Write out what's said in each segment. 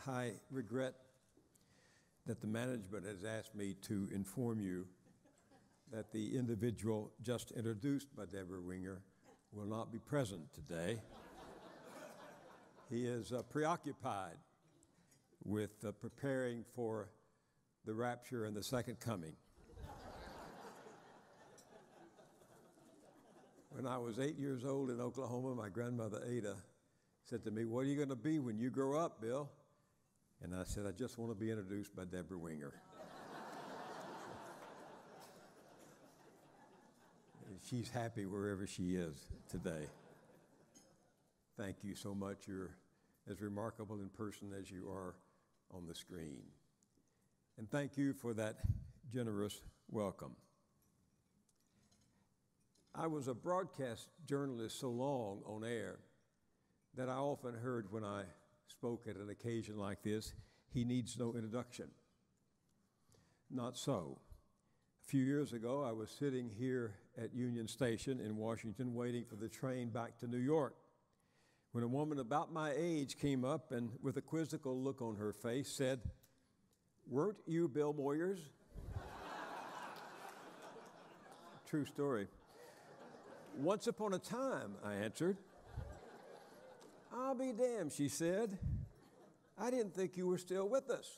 I regret that the management has asked me to inform you that the individual just introduced by Deborah Winger will not be present today. He is preoccupied with preparing for the rapture and the second coming. When I was 8 years old in Oklahoma, my grandmother Ada said to me, "What are you going to be when you grow up, Bill?" And I said, "I just want to be introduced by Deborah Winger." She's happy wherever she is today. Thank you so much. You're as remarkable in person as you are on the screen. And thank you for that generous welcome. I was a broadcast journalist so long on air that I often heard when I spoke at an occasion like this, "He needs no introduction." Not so. A few years ago, I was sitting here at Union Station in Washington waiting for the train back to New York when a woman about my age came up and with a quizzical look on her face said, "Weren't you Bill Moyers?" True story. "Once upon a time," I answered. "I'll be damned," she said. "I didn't think you were still with us."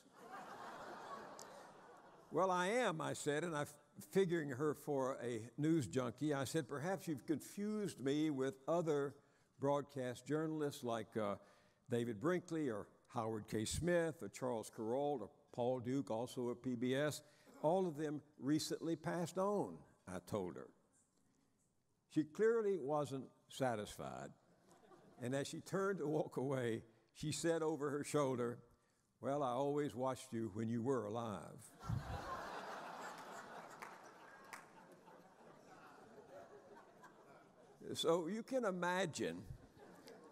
"Well, I am," I said, and figuring her for a news junkie, I said, "Perhaps you've confused me with other broadcast journalists like David Brinkley or Howard K. Smith or Charles Kuralt or Paul Duke, also at PBS. All of them recently passed on," I told her. She clearly wasn't satisfied, and as she turned to walk away, she said over her shoulder, "Well, I always watched you when you were alive." So you can imagine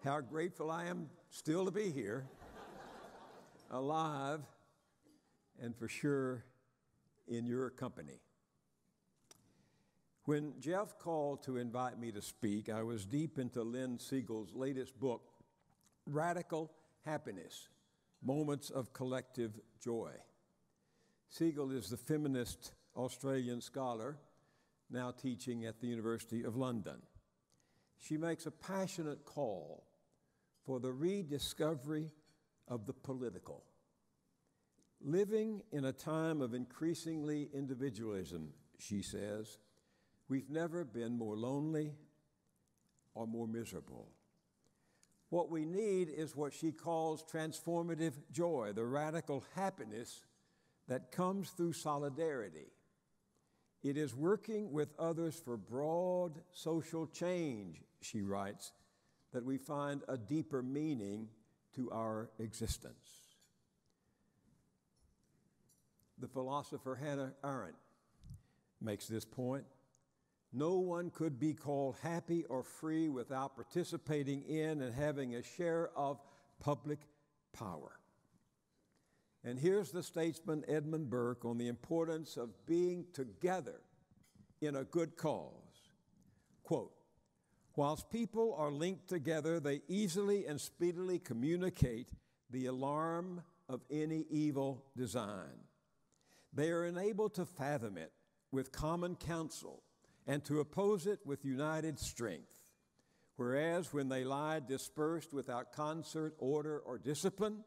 how grateful I am still to be here, alive, and for sure in your company. When Jeff called to invite me to speak, I was deep into Lynn Siegel's latest book, Radical Happiness, Moments of Collective Joy. Siegel is the feminist Australian scholar now teaching at the University of London. She makes a passionate call for the rediscovery of the political. Living in a time of increasingly individualism, she says, we've never been more lonely or more miserable. What we need is what she calls transformative joy, the radical happiness that comes through solidarity. It is working with others for broad social change, she writes, that we find a deeper meaning to our existence. The philosopher Hannah Arendt makes this point. No one could be called happy or free without participating in and having a share of public power. And here's the statesman Edmund Burke on the importance of being together in a good cause. Quote, "Whilst people are linked together, they easily and speedily communicate the alarm of any evil design. They are enabled to fathom it with common counsel and to oppose it with united strength. Whereas when they lie dispersed without concert, order, or discipline,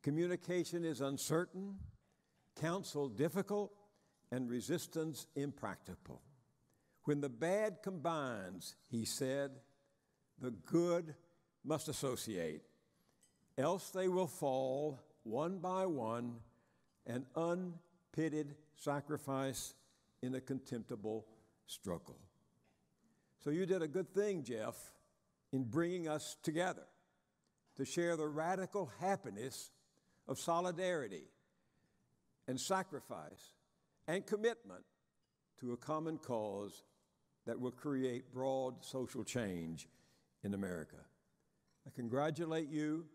communication is uncertain, counsel difficult, and resistance impracticable. When the bad combines," he said, "the good must associate, else they will fall one by one, an unpitied sacrifice in a contemptible struggle." So you did a good thing, Jeff, in bringing us together to share the radical happiness of solidarity and sacrifice and commitment to a common cause that will create broad social change in America. I congratulate you,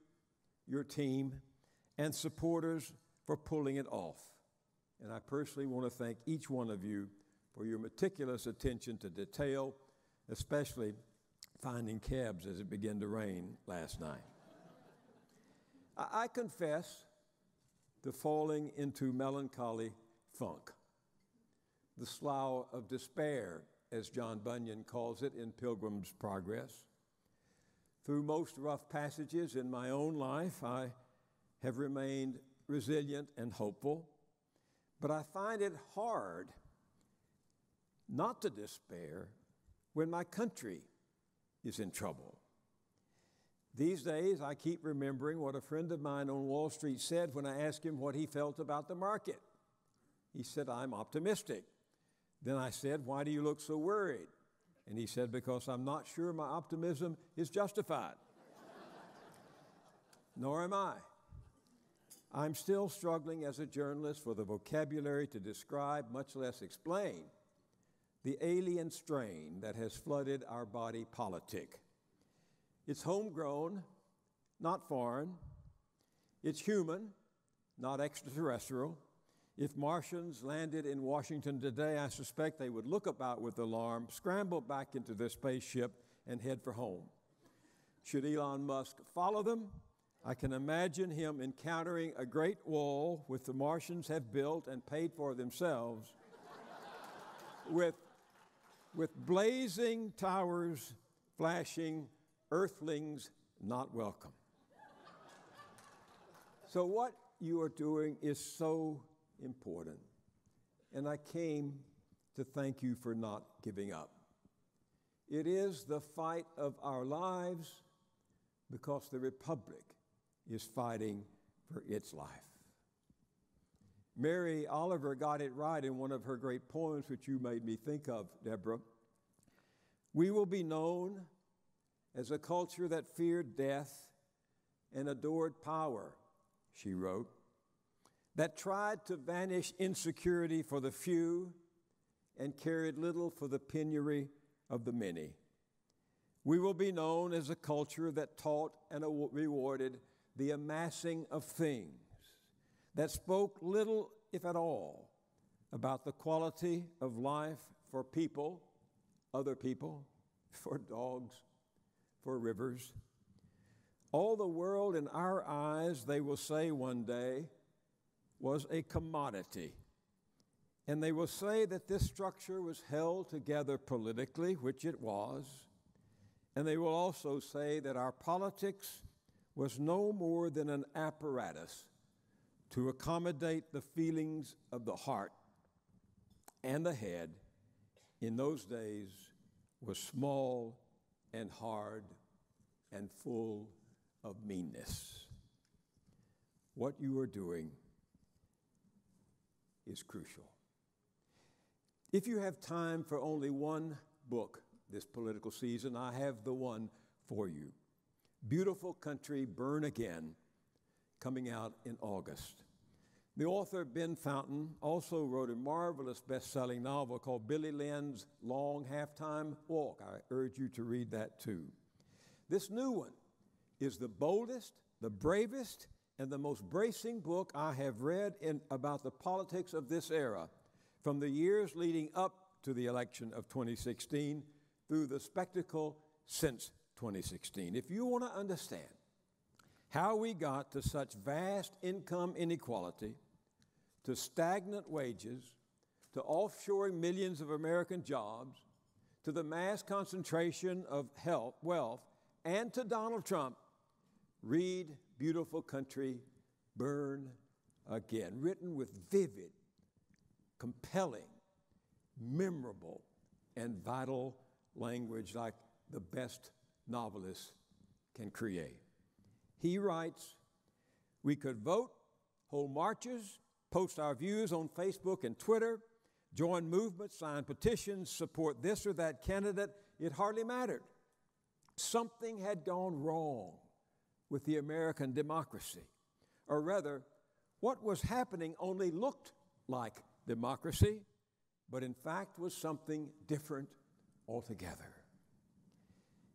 your team, and supporters for pulling it off. And I personally want to thank each one of you for your meticulous attention to detail, especially finding cabs as it began to rain last night. I confess to falling into melancholy funk, the slough of despair, as John Bunyan calls it in Pilgrim's Progress. Through most rough passages in my own life, I have remained resilient and hopeful, but I find it hard not to despair when my country is in trouble. These days, I keep remembering what a friend of mine on Wall Street said when I asked him what he felt about the market. He said, "I'm optimistic." Then I said, "Why do you look so worried?" And he said, "Because I'm not sure my optimism is justified." Nor am I. I'm still struggling as a journalist for the vocabulary to describe, much less explain, the alien strain that has flooded our body politic. It's homegrown, not foreign. It's human, not extraterrestrial. If Martians landed in Washington today, I suspect they would look about with alarm, scramble back into their spaceship, and head for home. Should Elon Musk follow them, I can imagine him encountering a great wall which the Martians have built and paid for themselves with blazing towers flashing, "Earthlings not welcome." So what you are doing is so important, and I came to thank you for not giving up. It is the fight of our lives because the Republic is fighting for its life. Mary Oliver got it right in one of her great poems, which you made me think of, Deborah. We will be known as a culture that feared death and adored power, she wrote, that tried to banish insecurity for the few and cared little for the penury of the many. We will be known as a culture that taught and rewarded the amassing of things, that spoke little, if at all, about the quality of life for people, other people, for dogs, for rivers. All the world in our eyes, they will say one day, was a commodity. And they will say that this structure was held together politically, which it was. And they will also say that our politics was no more than an apparatus to accommodate the feelings of the heart, and the head in those days was small and hard and full of meanness. What you are doing is crucial. If you have time for only one book this political season, I have the one for you. Beautiful Country, Burn Again, coming out in August. The author, Ben Fountain, also wrote a marvelous best-selling novel called Billy Lynn's Long Halftime Walk. I urge you to read that too. This new one is the boldest, the bravest, and the most bracing book I have read about the politics of this era, from the years leading up to the election of 2016 through the spectacle since 2016. If you want to understand how we got to such vast income inequality, to stagnant wages, to offshoring millions of American jobs, to the mass concentration of wealth, and to Donald Trump, read Beautiful Country, Burn Again, written with vivid, compelling, memorable, and vital language like the best novelist can create. He writes, "We could vote, hold marches, post our views on Facebook and Twitter, join movements, sign petitions, support this or that candidate. It hardly mattered. Something had gone wrong with the American democracy. Or rather, what was happening only looked like democracy, but in fact was something different altogether."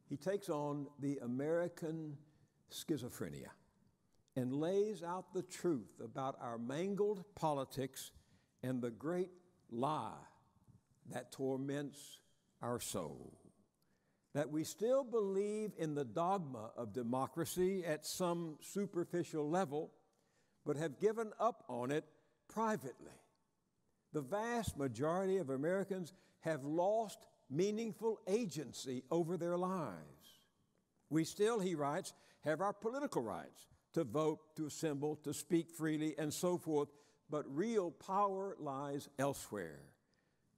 He takes on the American schizophrenia and lays out the truth about our mangled politics and the great lie that torments our soul. that we still believe in the dogma of democracy at some superficial level, but have given up on it privately. The vast majority of Americans have lost meaningful agency over their lives. We still, he writes, have our political rights to vote, to assemble, to speak freely, and so forth, but real power lies elsewhere.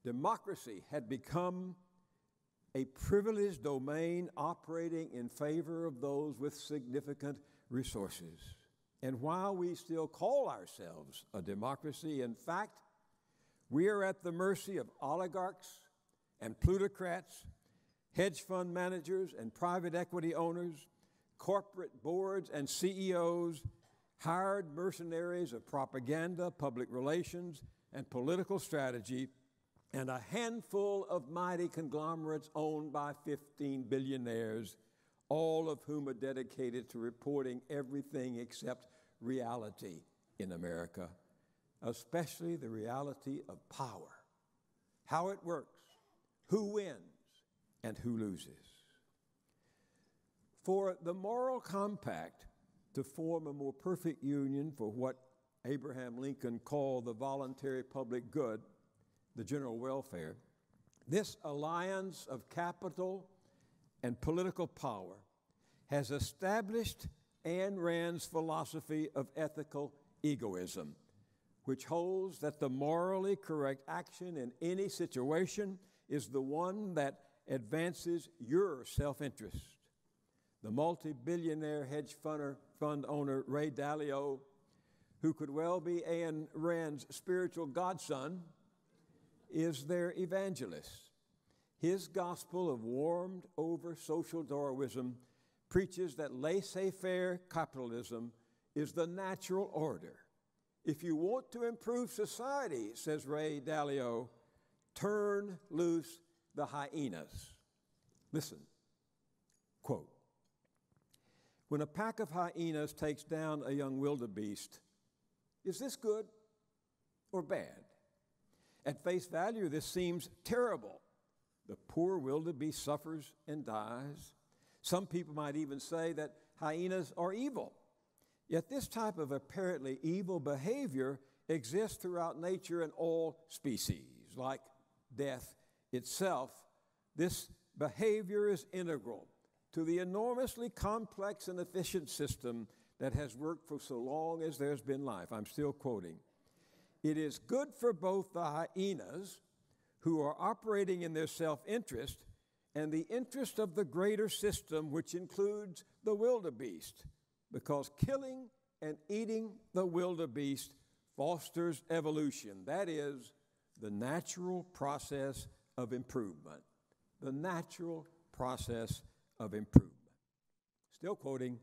Democracy had become a privileged domain operating in favor of those with significant resources. And while we still call ourselves a democracy, in fact, we are at the mercy of oligarchs and plutocrats, hedge fund managers and private equity owners, corporate boards and CEOs, hired mercenaries of propaganda, public relations, and political strategy, and a handful of mighty conglomerates owned by 15 billionaires, all of whom are dedicated to reporting everything except reality in America, especially the reality of power, how it works, who wins, and who loses. For the moral compact to form a more perfect union for what Abraham Lincoln called the voluntary public good, the general welfare, this alliance of capital and political power has established Ayn Rand's philosophy of ethical egoism, which holds that the morally correct action in any situation is the one that advances your self-interest. The multi-billionaire hedge fund owner Ray Dalio, who could well be Ayn Rand's spiritual godson, is their evangelist. His gospel of warmed-over social Darwinism preaches that laissez-faire capitalism is the natural order. If you want to improve society, says Ray Dalio, turn loose the hyenas. Listen, quote, when a pack of hyenas takes down a young wildebeest, is this good or bad? At face value, this seems terrible. The poor wildebeest suffers and dies. Some people might even say that hyenas are evil. Yet this type of apparently evil behavior exists throughout nature in all species. Like death itself, this behavior is integral to the enormously complex and efficient system that has worked for so long as there's been life. I'm still quoting. It is good for both the hyenas, who are operating in their self-interest, and the interest of the greater system, which includes the wildebeest, because killing and eating the wildebeest fosters evolution. That is the natural process of improvement. The natural process of improvement. Still quoting,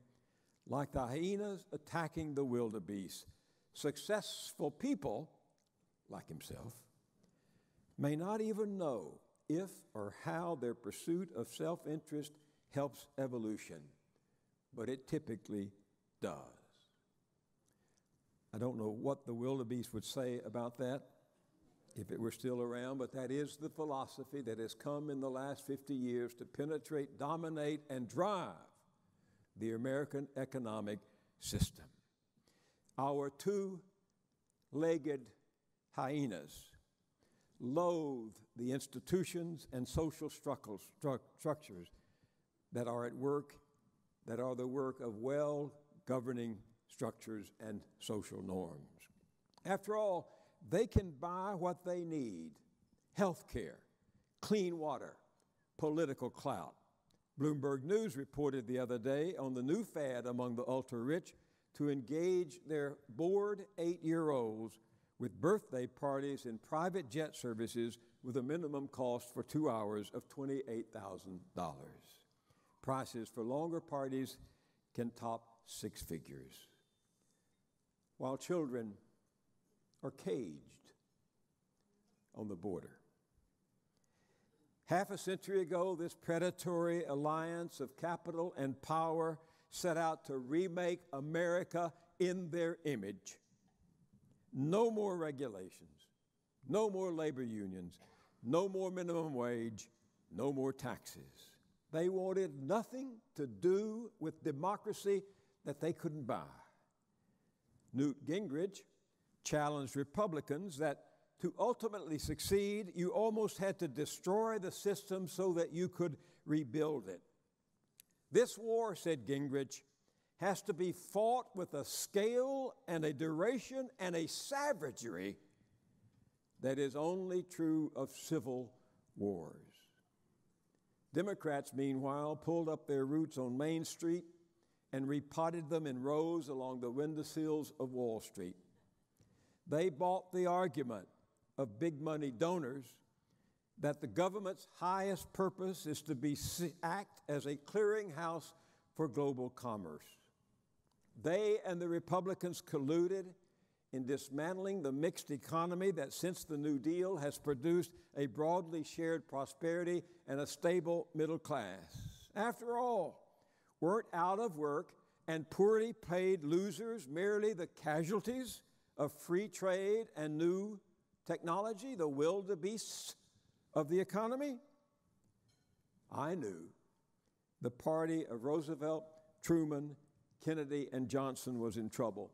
like the hyenas attacking the wildebeest, successful people, like himself, may not even know if or how their pursuit of self-interest helps evolution, but it typically does. I don't know what the wildebeest would say about that if it were still around, but that is the philosophy that has come in the last 50 years to penetrate, dominate, and drive the American economic system. Our two-legged hyenas loathe the institutions and social structures that are at work, that are the work of well-governing structures and social norms. After all, they can buy what they need: health care, clean water, political clout. Bloomberg News reported the other day on the new fad among the ultra-rich to engage their bored 8-year-olds with birthday parties in private jet services with a minimum cost for 2 hours of $28,000. Prices for longer parties can top 6 figures, while children are caged on the border. Half a century ago, this predatory alliance of capital and power set out to remake America in their image. No more regulations, no more labor unions, no more minimum wage, no more taxes. They wanted nothing to do with democracy that they couldn't buy. Newt Gingrich challenged Republicans that to ultimately succeed, you almost had to destroy the system so that you could rebuild it. This war, said Gingrich, has to be fought with a scale and a duration and a savagery that is only true of civil wars. Democrats, meanwhile, pulled up their roots on Main Street and repotted them in rows along the windowsills of Wall Street. They bought the argument of big money donors that the government's highest purpose is to act as a clearinghouse for global commerce. They and the Republicans colluded in dismantling the mixed economy that since the New Deal has produced a broadly shared prosperity and a stable middle class. After all, weren't out of work and poorly paid losers merely the casualties of free trade and new technology, the wildebeests of the economy? I knew the party of Roosevelt, Truman, Kennedy, and Johnson was in trouble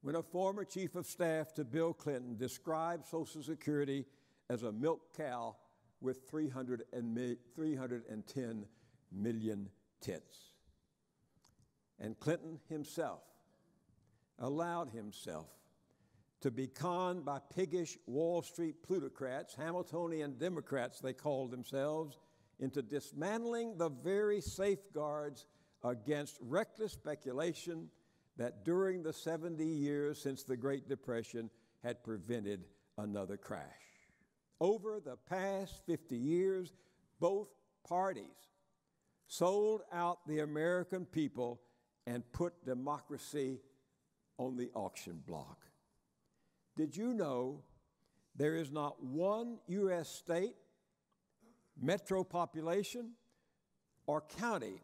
when a former chief of staff to Bill Clinton described Social Security as a milk cow with 310 million tits. And Clinton himself allowed himself to be conned by piggish Wall Street plutocrats, Hamiltonian Democrats they called themselves, into dismantling the very safeguards against reckless speculation that during the 70 years since the Great Depression had prevented another crash. Over the past 50 years, both parties sold out the American people and put democracy on the auction block. Did you know there is not one U.S. state, metro population, or county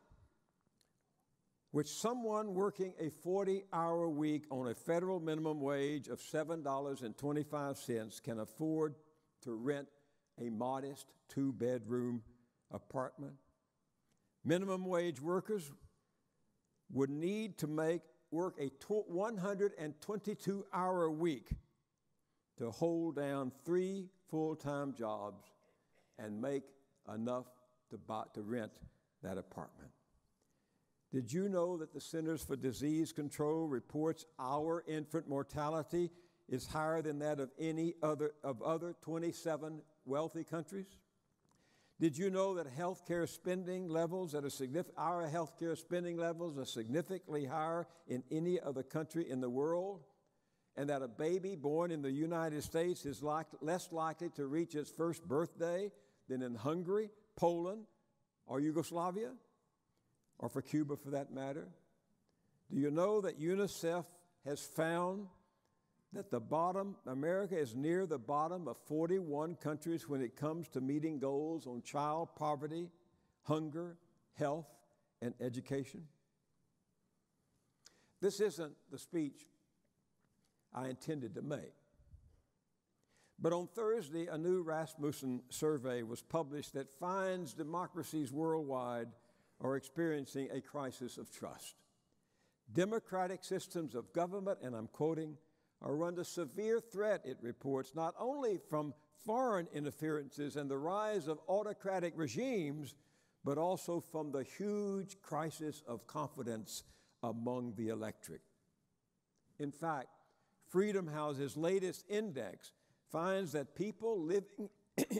which someone working a 40-hour week on a federal minimum wage of $7.25 can afford to rent a modest two-bedroom apartment? Minimum wage workers would need to work a 122-hour week to hold down 3 full-time jobs and make enough to rent that apartment. Did you know that the Centers for Disease Control reports our infant mortality is higher than that of any other 27 wealthy countries? Did you know that healthcare spending levels our healthcare spending levels are significantly higher in any other country in the world? And that a baby born in the United States is less likely to reach its first birthday than in Hungary, Poland, or Yugoslavia, or for Cuba for that matter? Do you know that UNICEF has found that America is near the bottom of 41 countries when it comes to meeting goals on child poverty, hunger, health, and education? This isn't the speech I intended to make. But on Thursday, a new Rasmussen survey was published that finds democracies worldwide are experiencing a crisis of trust. Democratic systems of government, and I'm quoting, are under severe threat, it reports, not only from foreign interferences and the rise of autocratic regimes, but also from the huge crisis of confidence among the electorate. In fact, Freedom House's latest index finds that people living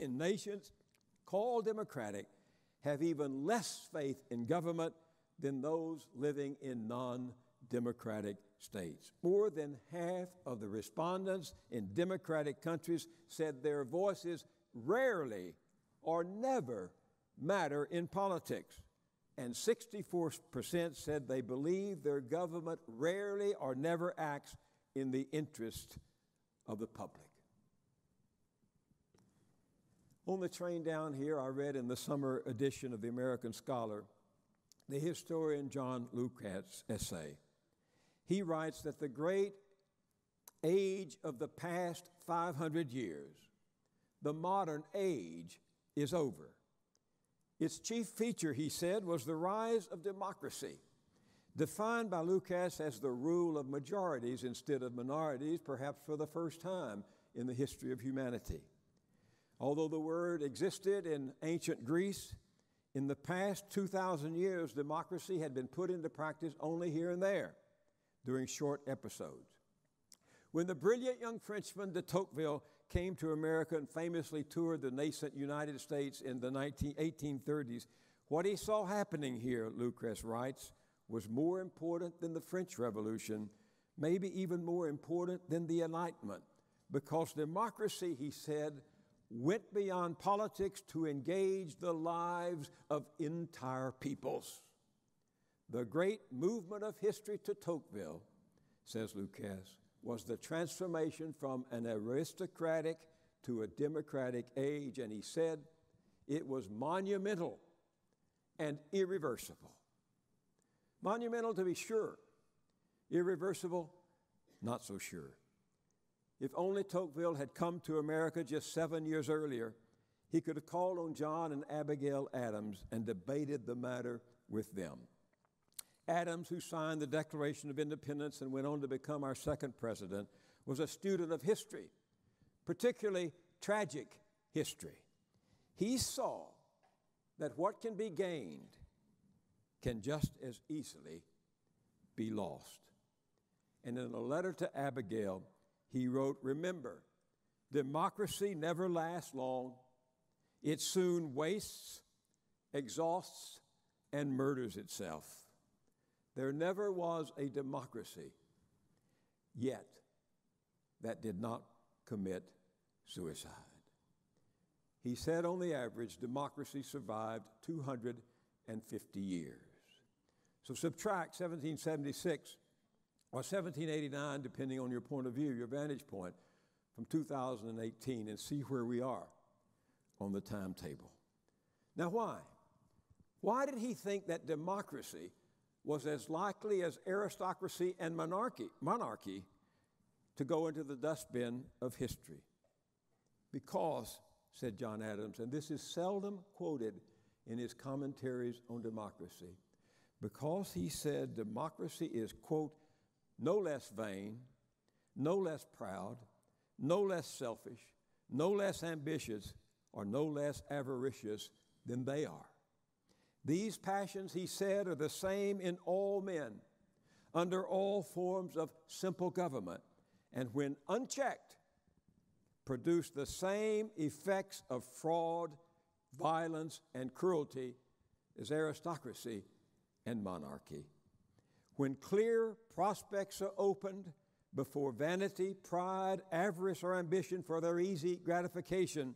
in nations called democratic have even less faith in government than those living in non-democratic states. More than half of the respondents in democratic countries said their voices rarely or never matter in politics, and 64% said they believe their government rarely or never acts in the interest of the public. On the train down here, I read in the summer edition of the American Scholar the historian John Lucas's essay. He writes that the great age of the past 500 years, the modern age, is over. Its chief feature, he said, was the rise of democracy, defined by Lucas as the rule of majorities instead of minorities, perhaps for the first time in the history of humanity. Although the word existed in ancient Greece, in the past 2,000 years, democracy had been put into practice only here and there during short episodes. When the brilliant young Frenchman de Tocqueville came to America and famously toured the nascent United States in the 1830s, what he saw happening here, Lucas writes, was more important than the French Revolution, maybe even more important than the Enlightenment, because democracy, he said, went beyond politics to engage the lives of entire peoples. The great movement of history to Tocqueville, says Lucas, was the transformation from an aristocratic to a democratic age, and he said it was monumental and irreversible. Monumental, to be sure. Irreversible, not so sure. If only Tocqueville had come to America just 7 years earlier, he could have called on John and Abigail Adams and debated the matter with them. Adams, who signed the Declaration of Independence and went on to become our second president, was a student of history, particularly tragic history. He saw that what can be gained can just as easily be lost. And in a letter to Abigail, he wrote, "Remember, democracy never lasts long. It soon wastes, exhausts, and murders itself. There never was a democracy yet that did not commit suicide." He said on the average, democracy survived 250 years. So subtract 1776 or 1789, depending on your point of view, your vantage point, from 2018 and see where we are on the timetable. Now, why? Why did he think that democracy was as likely as aristocracy and monarchy to go into the dustbin of history? Because, said John Adams, and this is seldom quoted in his commentaries on democracy, because he said democracy is, quote, no less vain, no less proud, no less selfish, no less ambitious, or no less avaricious than they are. These passions, he said, are the same in all men, under all forms of simple government, and when unchecked, produce the same effects of fraud, violence, and cruelty as aristocracy and monarchy. When clear prospects are opened before vanity, pride, avarice, or ambition for their easy gratification,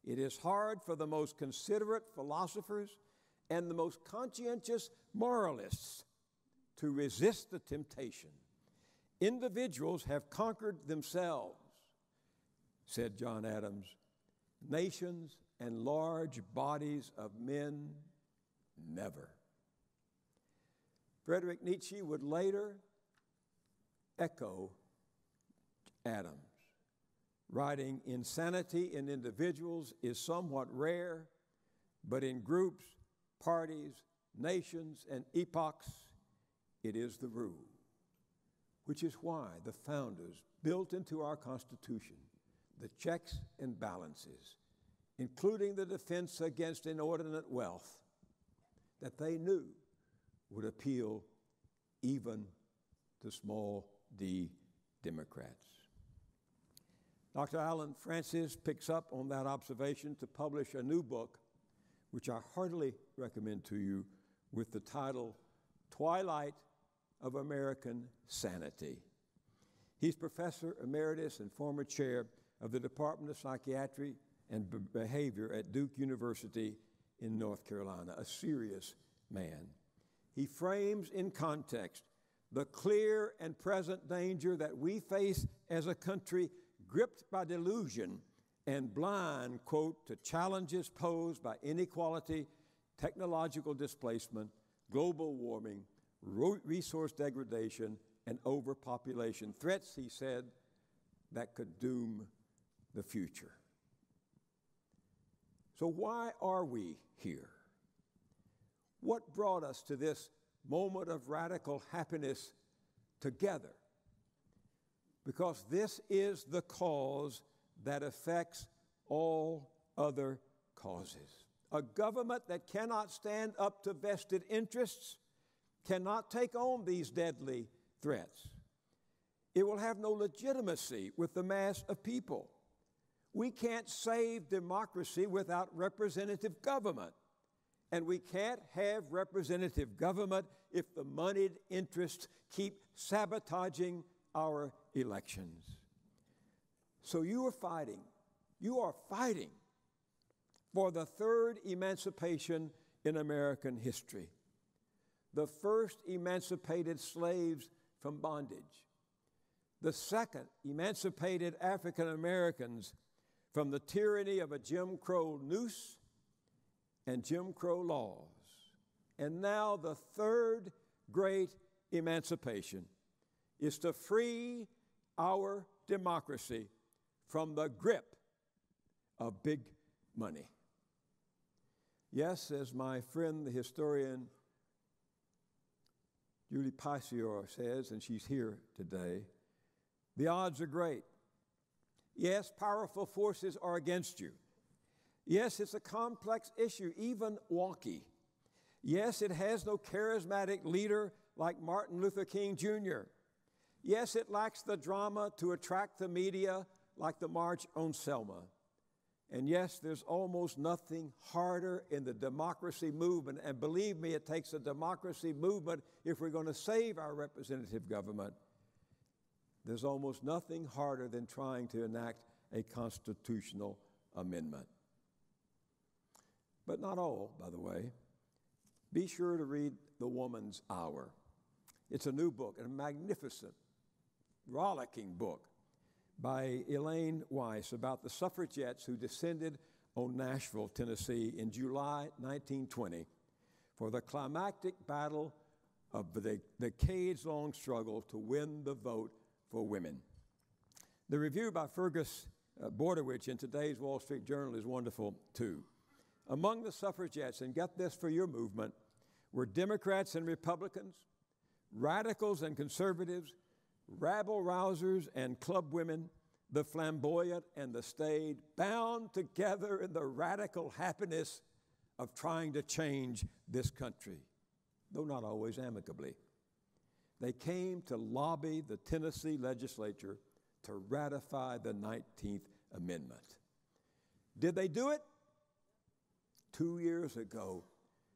it is hard for the most considerate philosophers and the most conscientious moralists to resist the temptation. Individuals have conquered themselves, said John Adams. Nations and large bodies of men never. Friedrich Nietzsche would later echo Adams, writing, "Insanity in individuals is somewhat rare, but in groups, parties, nations, and epochs, it is the rule," which is why the founders built into our Constitution the checks and balances, including the defense against inordinate wealth, that they knew would appeal even to small d Democrats. Dr. Alan Francis picks up on that observation to publish a new book, which I heartily recommend to you, with the title Twilight of American Sanity. He's professor emeritus and former chair of the Department of Psychiatry and Behavior at Duke University in North Carolina, a serious man. He frames in context the clear and present danger that we face as a country gripped by delusion and blind, quote, to challenges posed by inequality, technological displacement, global warming, resource degradation, and overpopulation. Threats, he said, that could doom the future. So why are we here? What brought us to this moment of radical happiness together? Because this is the cause that affects all other causes. A government that cannot stand up to vested interests cannot take on these deadly threats. It will have no legitimacy with the mass of people. We can't save democracy without representative government. And we can't have representative government if the moneyed interests keep sabotaging our elections. So you are fighting for the third emancipation in American history. The first emancipated slaves from bondage. The second emancipated African Americans from the tyranny of a Jim Crow noose and Jim Crow laws. And now the third great emancipation is to free our democracy from the grip of big money. Yes, as my friend, the historian Julie Pacior says, and she's here today, the odds are great. Yes, powerful forces are against you. Yes, it's a complex issue, even wonky. Yes, it has no charismatic leader like Martin Luther King Jr. Yes, it lacks the drama to attract the media like the March on Selma. And yes, there's almost nothing harder in the democracy movement. And believe me, it takes a democracy movement if we're going to save our representative government. There's almost nothing harder than trying to enact a constitutional amendment. But not all, by the way. Be sure to read The Woman's Hour. It's a new book, a magnificent, rollicking book by Elaine Weiss about the suffragettes who descended on Nashville, Tennessee in July 1920 for the climactic battle of the decades-long struggle to win the vote for women. The review by Fergus Bordewich in today's Wall Street Journal is wonderful, too. Among the suffragettes, and get this for your movement, were Democrats and Republicans, radicals and conservatives, rabble-rousers and club women, the flamboyant and the staid, bound together in the radical happiness of trying to change this country, though not always amicably. They came to lobby the Tennessee legislature to ratify the 19th Amendment. Did they do it? 2 years ago,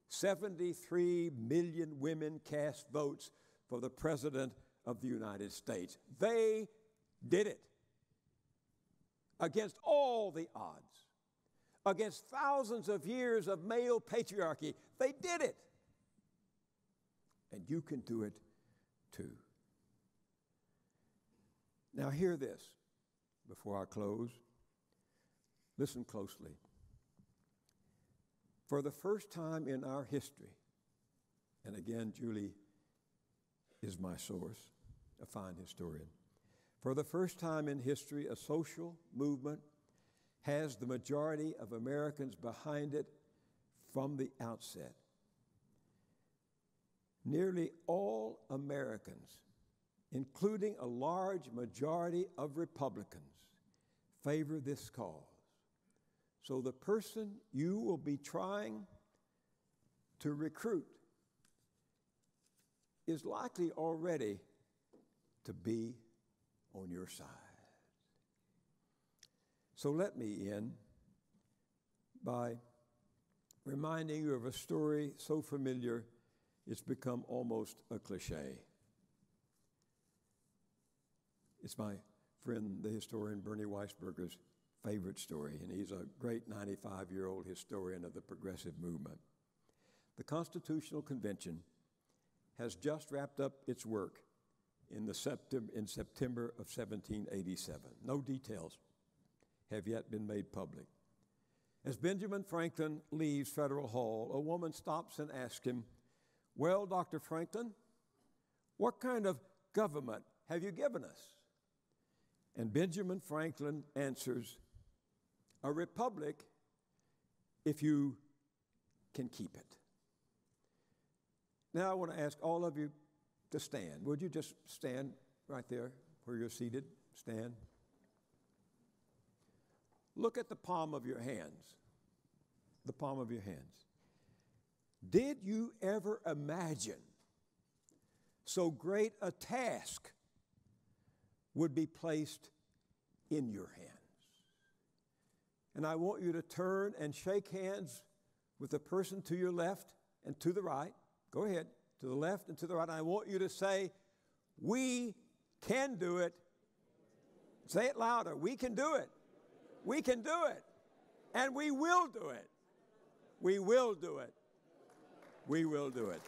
73 million women cast votes for the President of the United States. They did it. Against all the odds, against thousands of years of male patriarchy, they did it. And you can do it too. Now hear this before I close. Listen closely. For the first time in our history, and again, Julie is my source, a fine historian. For the first time in history, a social movement has the majority of Americans behind it from the outset. Nearly all Americans, including a large majority of Republicans, favor this cause. So the person you will be trying to recruit is likely already to be on your side. So let me end by reminding you of a story so familiar it's become almost a cliche. It's my friend, the historian Bernie Weisberger's favorite story, and he's a great 95-year-old historian of the progressive movement. The Constitutional Convention has just wrapped up its work in September of 1787. No details have yet been made public. As Benjamin Franklin leaves Federal Hall, a woman stops and asks him, "Well, Dr. Franklin, what kind of government have you given us?" And Benjamin Franklin answers, "A republic if you can keep it. Now I want to ask all of you to stand. Would you just stand right there where you're seated? Stand. Look at the palm of your hands. The palm of your hands. Did you ever imagine so great a task would be placed in your hands? And I want you to turn and shake hands with the person to your left and to the right. Go ahead, to the left and to the right. And I want you to say, we can do it. Say it louder. We can do it. We can do it. And we will do it. We will do it. We will do it.